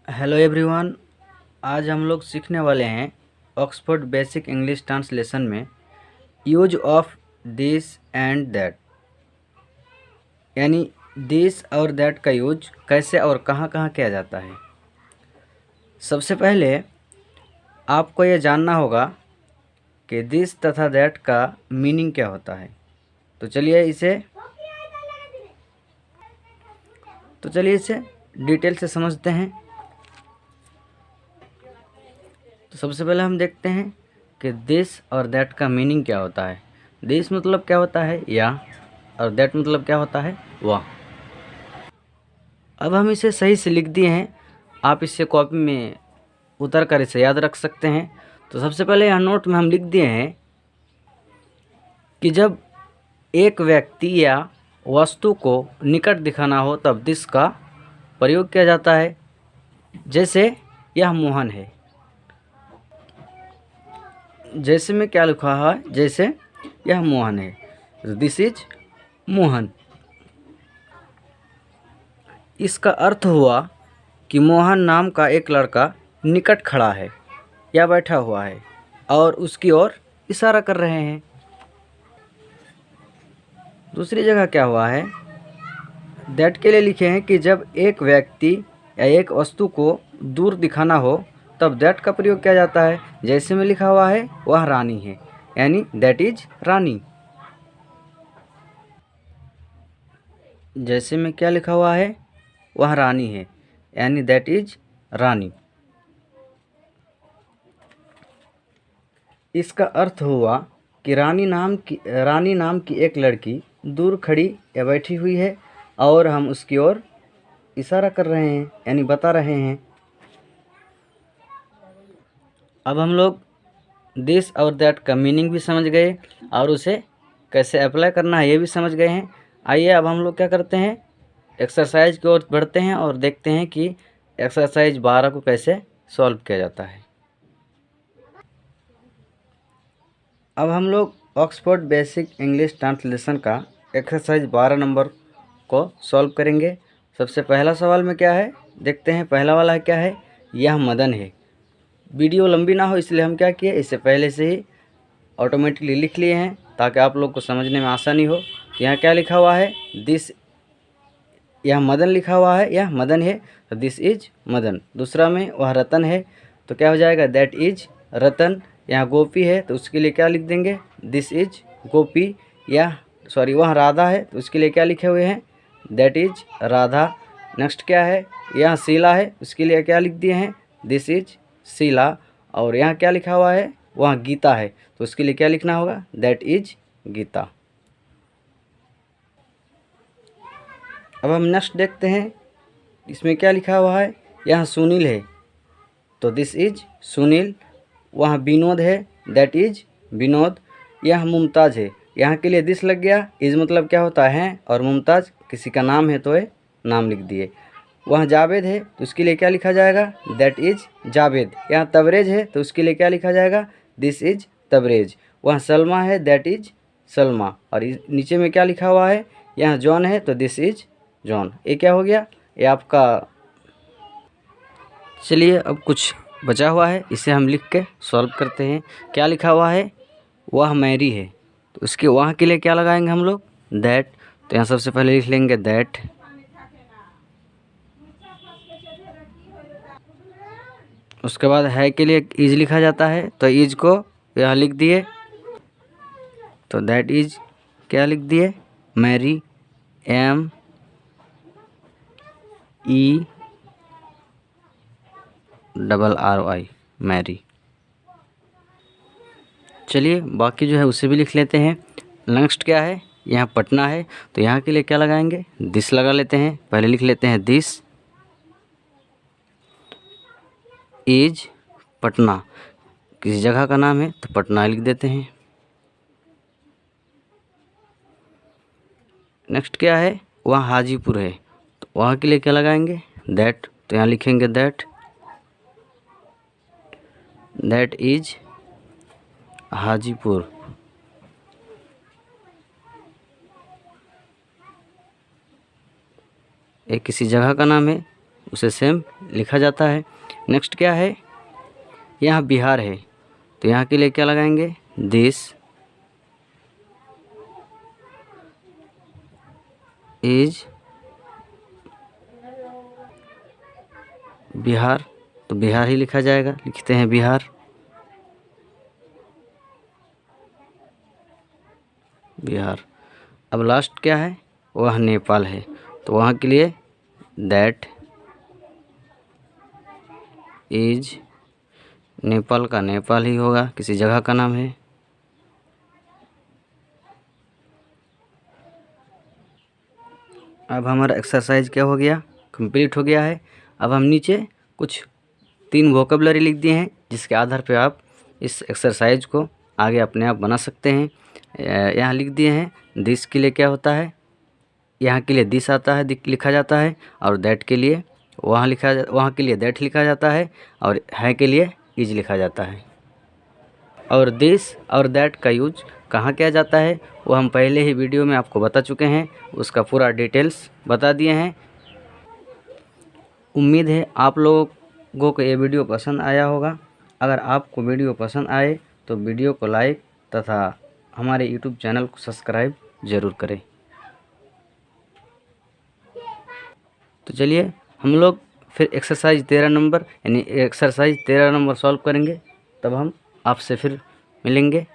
Hello everyone. आज हम लोग सीखने वाले हैं ऑक्सफोर्ड बेसिक इंग्लिश ट्रांसलेशन में use of this and that, यानी दिस और दैट का यूज कैसे और कहाँ कहाँ किया जाता है। सबसे पहले आपको ये जानना होगा कि दिस तथा दैट का मीनिंग क्या होता है। तो चलिए इसे डिटेल से समझते हैं। तो सबसे पहले हम देखते हैं कि दिस और दैट का मीनिंग क्या होता है। दिस मतलब क्या होता है या, और दैट मतलब क्या होता है वह। अब हम इसे सही से लिख दिए हैं, आप इसे कॉपी में उतर कर इसे याद रख सकते हैं। तो सबसे पहले यहाँ नोट में हम लिख दिए हैं कि जब एक व्यक्ति या वस्तु को निकट दिखाना हो तब दिस का प्रयोग किया जाता है। जैसे यह मोहन है, जैसे में क्या लिखा है, जैसे यह मोहन है, दिस इज मोहन। इसका अर्थ हुआ कि मोहन नाम का एक लड़का निकट खड़ा है या बैठा हुआ है और उसकी ओर इशारा कर रहे हैं। दूसरी जगह क्या हुआ है, दैट के लिए लिखे हैं कि जब एक व्यक्ति या एक वस्तु को दूर दिखाना हो तब दैट का प्रयोग किया जाता है। जैसे में लिखा हुआ है वह रानी है, यानी दैट इज रानी। जैसे में क्या लिखा हुआ है, वह रानी है, यानी दैट इज रानी। इसका अर्थ हुआ कि रानी नाम की एक लड़की दूर खड़ी या बैठी हुई है और हम उसकी ओर इशारा कर रहे हैं, यानी बता रहे हैं। अब हम लोग दिस और दैट का मीनिंग भी समझ गए और उसे कैसे अप्लाई करना है ये भी समझ गए हैं। आइए अब हम लोग क्या करते हैं, एक्सरसाइज की ओर बढ़ते हैं और देखते हैं कि एक्सरसाइज 12 को कैसे सॉल्व किया जाता है। अब हम लोग ऑक्सफोर्ड बेसिक इंग्लिश ट्रांसलेशन का एक्सरसाइज 12 नंबर को सॉल्व करेंगे। सबसे पहला सवाल में क्या है देखते हैं। पहला वाला क्या है, यह मदन है। वीडियो लंबी ना हो इसलिए हम क्या किए, इससे पहले से ही ऑटोमेटिकली लिख लिए हैं ताकि आप लोग को समझने में आसानी हो। यहाँ क्या लिखा हुआ है, दिस, यह मदन लिखा हुआ है, यह मदन है तो दिस इज मदन। दूसरा में वह रतन है तो क्या हो जाएगा, दैट इज रतन। यहाँ गोपी है तो उसके लिए क्या लिख देंगे, दिस इज गोपी। वह राधा है तो उसके लिए क्या लिखे हुए हैं, दैट इज राधा। नेक्स्ट क्या है, यहाँ शीला है उसके लिए क्या लिख दिए हैं, दिस इज शीला। और यहाँ क्या लिखा हुआ है, वहाँ गीता है तो उसके लिए क्या लिखना होगा, दैट इज गीता। अब हम नेक्स्ट देखते हैं, इसमें क्या लिखा हुआ है, यहाँ सुनील है तो दिस इज सुनील। वहाँ विनोद है, दैट इज विनोद। यह मुमताज़ है, यहाँ के लिए दिस लग गया, इज मतलब क्या होता है, और मुमताज़ किसी का नाम है तो ये नाम लिख दिए। वहाँ जावेद है तो उसके लिए क्या लिखा जाएगा, दैट इज जावेद। यहाँ तबरेज है तो उसके लिए क्या लिखा जाएगा, दिस इज तबरेज। वहाँ सलमा है, दैट इज सलमा। और नीचे में क्या लिखा हुआ है, यहाँ जॉन है तो दिस इज जॉन। ये क्या हो गया, ये आपका। चलिए अब कुछ बचा हुआ है इसे हम लिख के सॉल्व करते हैं। क्या लिखा हुआ है, वह मैरी है तो उसके वहाँ के लिए क्या लगाएंगे हम लोग, दैट। तो यहाँ सबसे पहले लिख लेंगे दैट। उसके बाद है के लिए इज लिखा जाता है तो इज को यहाँ लिख दिए तो दैट इज क्या लिख दिए, Mary, M E double R Y, Mary. चलिए बाकी जो है उसे भी लिख लेते हैं। नेक्स्ट क्या है, यहाँ पटना है तो यहाँ के लिए क्या लगाएंगे, दिस लगा लेते हैं। पहले लिख लेते हैं दिस इज पटना, किसी जगह का नाम है तो पटना लिख देते हैं। नेक्स्ट क्या है, वहाँ हाजीपुर है तो वहाँ के लिए क्या लगाएंगे, दैट। तो यहाँ लिखेंगे दैट इज हाजीपुर। एक किसी जगह का नाम है उसे सेम लिखा जाता है। नेक्स्ट क्या है, यहाँ बिहार है तो यहाँ के लिए क्या लगाएंगे, दिस इज बिहार, तो बिहार ही लिखा जाएगा, लिखते हैं बिहार। बिहार। अब लास्ट क्या है, वह नेपाल है तो वहाँ के लिए दैट इज, नेपाल का नेपाल ही होगा, किसी जगह का नाम है। अब हमारा एक्सरसाइज क्या हो गया, कंप्लीट हो गया है। अब हम नीचे कुछ 3 वोकेबलरी लिख दिए हैं जिसके आधार पे आप इस एक्सरसाइज को आगे अपने आप बना सकते हैं। यहाँ लिख दिए हैं, दिस के लिए क्या होता है, यहाँ के लिए दिस आता है लिखा जाता है, और दैट के लिए वहाँ के लिए दैट लिखा जाता है, और है के लिए इज लिखा जाता है। और दिस और दैट का यूज कहाँ किया जाता है वो हम पहले ही वीडियो में आपको बता चुके हैं, उसका पूरा डिटेल्स बता दिए हैं। उम्मीद है आप लोगों को ये वीडियो पसंद आया होगा। अगर आपको वीडियो पसंद आए तो वीडियो को लाइक तथा हमारे यूट्यूब चैनल को सब्सक्राइब ज़रूर करें। तो चलिए हम लोग फिर एक्सरसाइज 13 नंबर यानी एक्सरसाइज 13 नंबर सॉल्व करेंगे, तब हम आपसे फिर मिलेंगे।